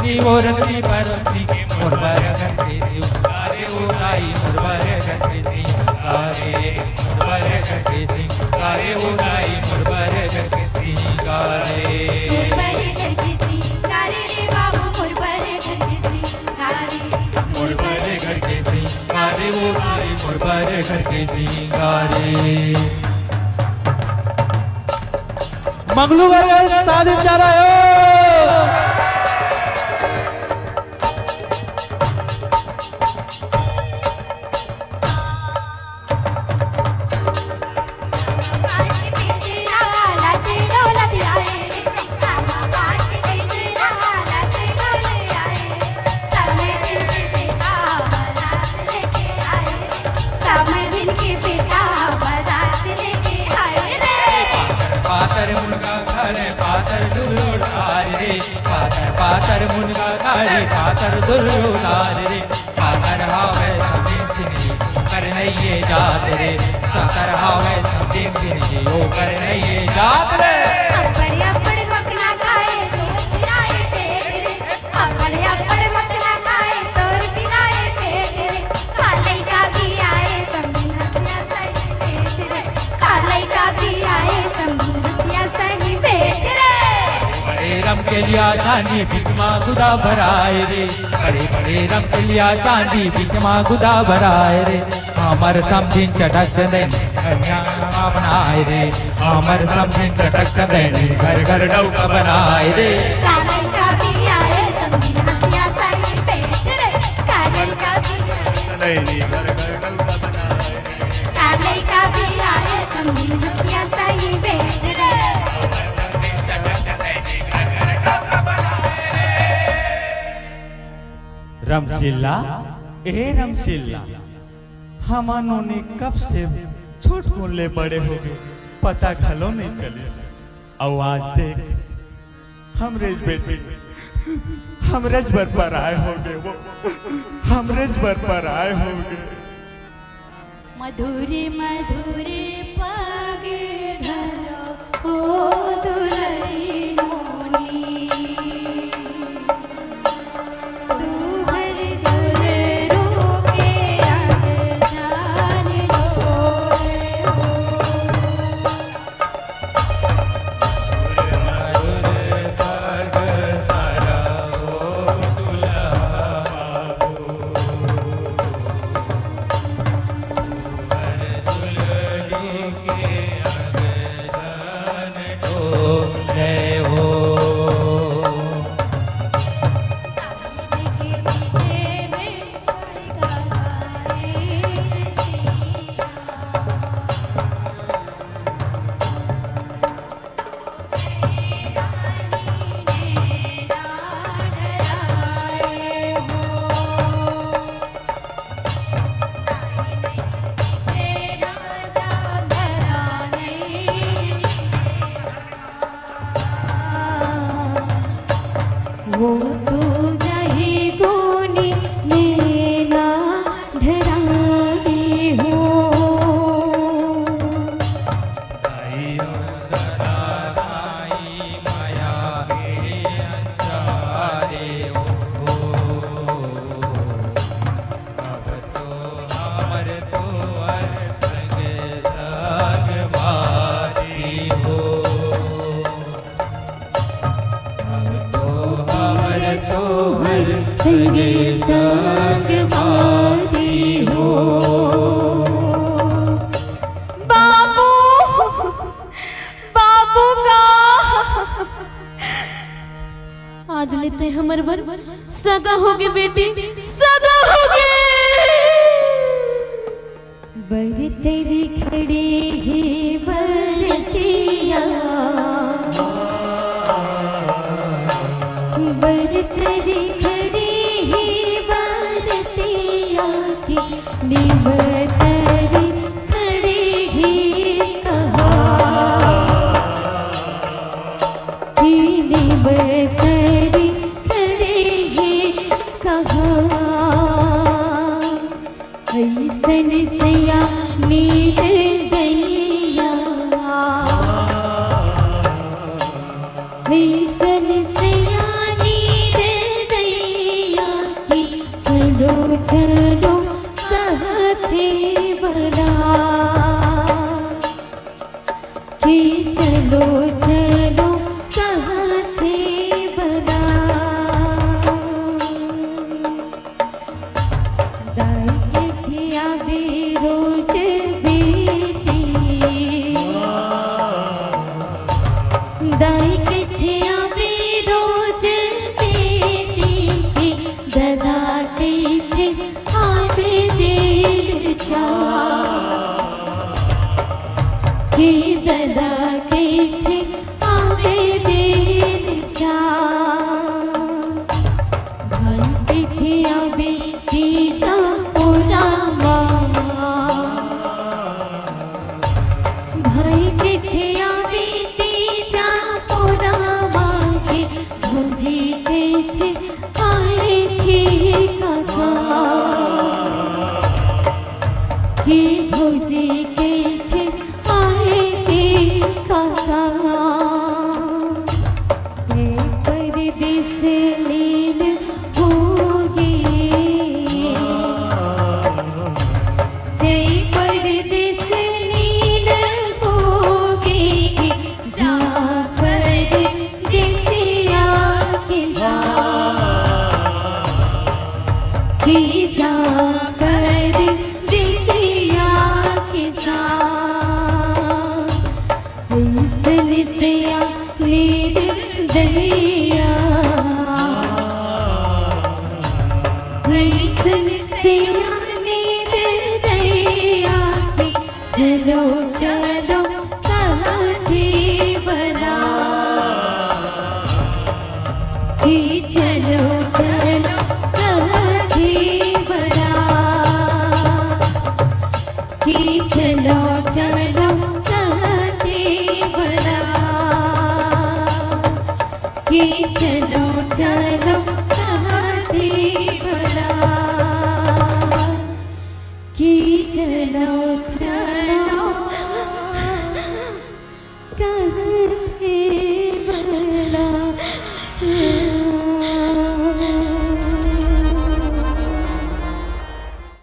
सी वो रंगली बरसनी के मोर बर घर के सिंगारे ओ दाई मोर बर घर के सिंगारे मोर बर घर के सिंगारे ओ दाई मोर बर घर के सिंगारे वो भाई मोर बर घर के सिंगारे। मंगलू वाले शादी जा रहा है। पातर मुनगा गाड़ी पातर दुर्लार रे पातर हावे सभी जिंदगी कर नहीं जात रे पातर हावे सभी जिंदगी ओ कर नहीं जात रे अपने अपने मकना खाए तोर पिराए पेट रे अपने अपने मकना खाए तोर पिराए पेट रे काले का भी आए समझिया सही पेट रे काले का भी आए समझिया सही पेट रे रम के लिया चांदी बिचमा गुदा भराए रे बड़े बड़े रम के लिया चांदी बिचमा गुदा भराए रे हमर समझिन चटक चंदन कन्या बनाए रे हमर समझिन चटक चंदन घर घर डौका बनाए रे काले का भी आए समझिया सही पेट रे काले का भी नहीं घर घर डौका बनाए काले का भी आए समझिया सही पेट रे रमशिल्ला ए रमशिल्ला हमानों ने कब से छोट को ले बड़े हो गए पता खलो नहीं चली और आज देख हमरेज बेटे हमरेज बर पर आए हो गए वो हमरेज बर पर आए हो गए मधुरे मधुरे पागे धरो ओ दुलरी नोनी वो तो रहे गोनी नैना ढराई हो माया अंचारे हो अब तो हमर तो संग संग मारी हो संगे संग मारी हो बाबू बाबू का आज लेते हमर बर सगा होगे बेटी सगा होगे बर तेरी खड़ी ही बरतिया बर तेरी खड़ी ही बरतिया की निब तेरी खड़ी ही कहा की निब तेरी खड़ी ही कहा ऐसन सया नीर गैया ऐसन सया नीर थे आए थे कसा कि भौजी के थे आए थे कसा परदेस लीन होगी परदेस लीन होगी जा परदेसिया के साथ कि जा परदेसिया के साथ सन से नीर दरिया सन से नीर दरिया चलो चलो कहाँ थे बना कि चलो चलो कहाँ थे बना कि चलो